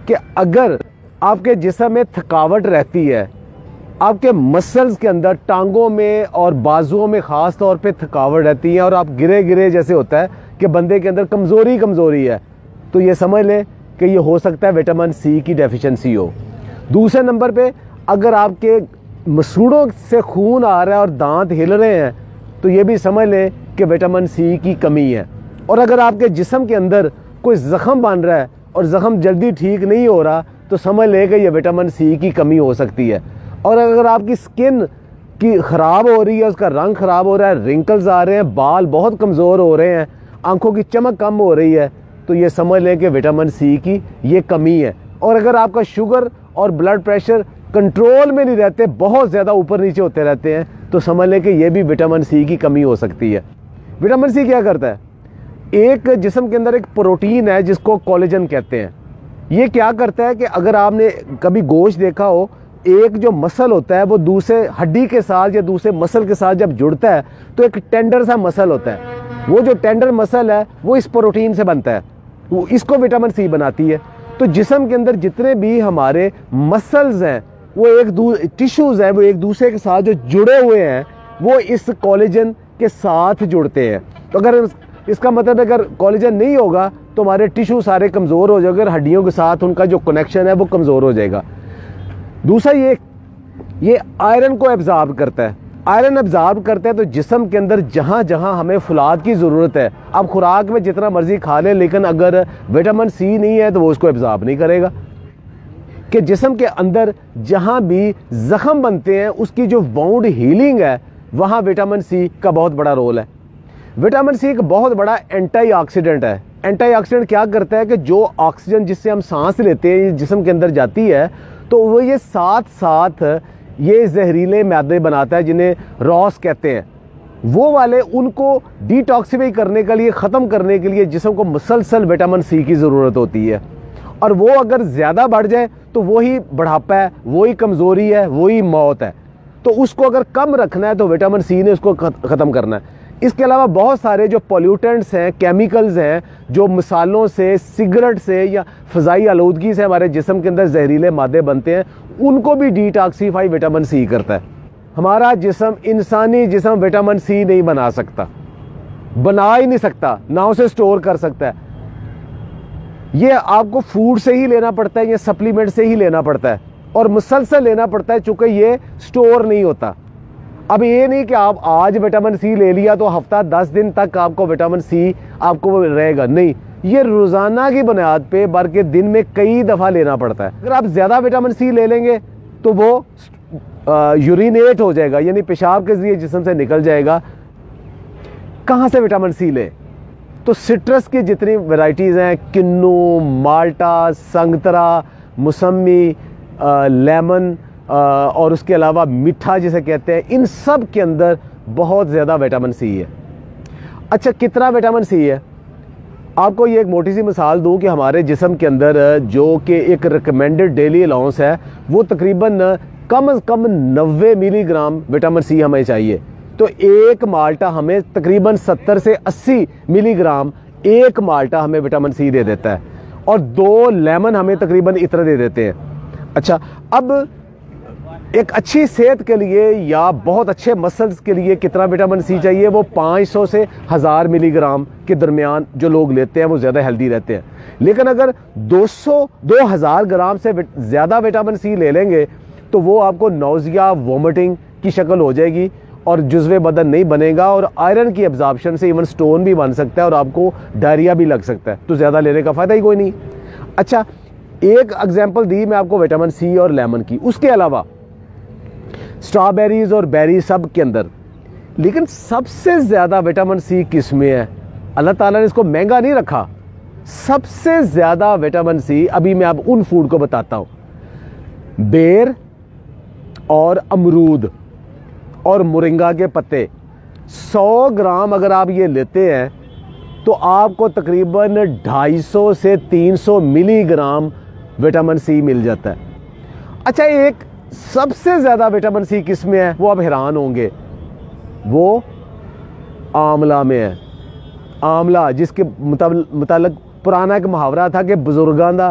کہ اگر آپ کے جسم میں تھکاوٹ رہتی ہے، آپ کے مسلز کے اندر ٹانگوں میں اور بازوؤں میں خاص طور پہ تھکاوٹ رہتی ہے اور آپ گرے گرے جیسے ہوتا ہے کہ بندے کے اندر کمزوری ہے، تو یہ سمجھ لیں کہ یہ ہو سکتا ہے وٹامن سی کی ڈیفیشنسی ہو۔ دوسرے نمبر پہ اگر آپ کے مسوڑوں سے خون آ رہا ہے اور دانت ہل رہے ہیں تو یہ بھی سمجھ لیں کہ وٹامن سی کی کمی ہے۔ اور اگر آپ کے جسم کے اندر کوئی زخم بن رہا ہے اور زخم جلدی ٹھیک نہیں ہو رہا تو سمجھ لیں کہ یہ وٹامن سی کی کمی ہو سکتی ہے۔ اور اگر آپ کی سکن کی خراب ہو رہی ہے، اس کا رنگ خراب ہو رہا ہے، رنکلز آ رہے ہیں، بال بہت کمزور ہو رہے ہیں، آنکھوں کی چمک کم ہو رہی ہے، تو یہ سمجھ لیں کہ وٹامن سی کی یہ کمی ہے۔ اور اگر آپ کا شوگر اور بلڈ پریشر کنٹرول میں نہیں رہتے، بہت زیادہ اوپر نیچے ہوتے رہتے ہیں، تو سمجھ لیں کہ یہ بھی وٹامن سی کی کمی ہو سکتی ہے۔ وٹامن سی کیا کرتا ہے؟ ایک جسم کے اندر ایک پروٹین ہے جس کو کولیجن کہتے ہیں۔ یہ کیا کرتا ہے کہ اگر آپ نے کبھی گوشت دیکھا ہو، ایک جو مسل ہوتا ہے وہ دوسرے ہڈی کے ساتھ یا دوسرے مسل کے ساتھ جب جڑتا ہے تو ایک ٹینڈر سا مسل ہوتا ہے، وہ جو ٹینڈر مسل ہے وہ اس پروٹین سے بنتا ہے، وہ اس کو وٹامن سی بناتی ہے۔ تو جسم کے اندر جتنے بھی ہمارے مسلز ہیں، وہ ٹیشوز ہیں، وہ ایک دوسرے کے ساتھ جو جڑے ہوئے ہیں وہ اس کولیجن کے ساتھ جڑتے ہیں۔ تو اگر اس کا مطلب اگر کولیجن نہیں ہوگا تو ہمارے ٹیشو سارے کمزور ہو جائیں گے، اگر ہڈیوں کے ساتھ ان کا جو کنیکشن ہے وہ کمزور ہو جائے گا۔ دوسرا یہ آئرن کو ایبزارب کرتا ہے۔ آئرن ایبزارب کرتا ہے تو جسم کے اندر جہاں جہاں ہمیں فولاد کی ضرورت ہے، آپ خوراک میں جتنا مرضی کھا لیں لیکن اگر وٹامن سی نہیں ہے تو وہ اس کو ایبزارب نہیں کرے گا۔ کہ جسم کے اندر جہاں بھی زخم بنتے ہیں اس کی جو وانڈ ہیلنگ ہے وہاں وٹامن سی کا بہت بڑا رول ہے۔ وٹامن سی ایک بہت بڑا اینٹی آکسیڈنٹ ہے۔ اینٹی آکسیڈنٹ کیا کرتا ہے کہ جو آکسیجن جس سے ہم سانس لیتے ہیں جسم کے اندر جاتی ہے تو وہ یہ ساتھ ساتھ یہ زہریلے مادے بناتا ہے جنہیں راس کہتے ہیں، وہ والے ان کو ڈی ٹاکسیفائی کرنے کے لیے، ختم کرنے کے لیے جسم کو مسلسل وٹامن سی کی ضرورت ہوتی ہے۔ اور وہ اگر زیادہ بڑھ جائے تو وہی بڑھاپا ہے، وہی کمزوری ہے، وہی موت ہے۔ تو اس کو اگر کم رکھنا ہے تو وٹامن سی نے اس کو ختم کرنا ہے۔ اس کے علاوہ بہت سارے جو پولیوٹنٹس ہیں، کیمیکلز ہیں، جو مسالوں سے، سگریٹ سے یا فضائی آلودگی سے ہمارے جسم کے اندر زہریلے مادے بنتے ہیں، ان کو بھی ڈی ٹاکسیفائی وٹامن سی کرتا ہے۔ ہمارا جسم، انسانی جسم وٹامن سی نہیں بنا سکتا، بنا ہی نہیں سکتا، نہ اسے سٹور کر سکتا ہے۔ یہ آپ کو فوڈ سے ہی لینا پڑتا ہے یا سپلیمنٹ سے ہی لینا پڑتا ہے اور مسلسل لینا پڑتا ہے چونکہ یہ سٹور نہیں ہوتا۔ اب یہ نہیں کہ آپ آج وٹامن سی لے لیا تو ہفتہ 10 دن تک آپ کو وٹامن سی آپ کو رہے گا، نہیں، یہ روزانہ کی بنیاد پہ بلکہ دن میں کئی دفعہ لینا پڑتا ہے۔ اگر آپ زیادہ وٹامن سی لے لیں گے تو وہ یورینیٹ ہو جائے گا، یعنی پیشاب کے ذریعے جسم سے نکل جائے گا۔ کہاں سے وٹامن سی لیں؟ تو سٹرس کی جتنی ورائٹیز ہیں، کنو، مالٹا، سنگترا، موسمی، لیمن اور اس کے علاوہ میٹھا جسے کہتے ہیں، ان سب کے اندر بہت زیادہ وٹامن سی ہے۔ اچھا، کتنا وٹامن سی ہے؟ آپ کو یہ ایک موٹی سی مثال دوں کہ ہمارے جسم کے اندر جو کہ ایک ریکمینڈڈ ڈیلی الاؤنس ہے وہ تقریباً کم از کم 90 ملی گرام وٹامن سی ہمیں چاہیے۔ تو ایک مالٹا ہمیں تقریباً 70 سے 80 ملی گرام ایک مالٹا ہمیں وٹامن سی دے دیتا ہے، اور 2 لیمن ہمیں تقریباً اتنا دے دیتے ہیں۔ اچھا، اب ایک اچھی صحت کے لیے یا بہت اچھے مسلز کے لیے کتنا وٹامن سی چاہیے؟ وہ 500 سے 1000 ملی گرام کے درمیان جو لوگ لیتے ہیں وہ زیادہ ہیلدی رہتے ہیں۔ لیکن اگر 2000 گرام سے زیادہ وٹامن سی لے لیں گے تو وہ آپ کو نوزیا، وومٹنگ کی شکل ہو جائے گی اور جزو بدن نہیں بنے گا، اور آئرن کی ایبزارپشن سے ایون سٹون بھی بن سکتا ہے اور آپ کو ڈائریا بھی لگ سکتا ہے، تو زیادہ لینے کا فائدہ ہی کوئی نہیں۔ اچھا، ایک اگزامپل دی میں آپ کو وٹامن سی اور لیمن کی، اس کے علاوہ اسٹرابیریز اور بیری سب کے اندر، لیکن سب سے زیادہ وٹامن سی کس میں ہے؟ اللہ تعالیٰ نے اس کو مہنگا نہیں رکھا، سب سے زیادہ وٹامن سی ابھی میں اب ان فوڈ کو بتاتا ہوں۔ بیر اور امرود اور مورنگا کے پتے، 100 گرام اگر آپ یہ لیتے ہیں تو آپ کو تقریباً 250 سے 300 ملی گرام وٹامن سی مل جاتا ہے۔ اچھا، ایک سب سے زیادہ وٹامن سی کس میں ہے؟ وہ آپ حیران ہوں گے، وہ آملہ میں ہے۔ آملہ، جس کے متعلق پرانا ایک محاورہ تھا کہ بزرگاں دا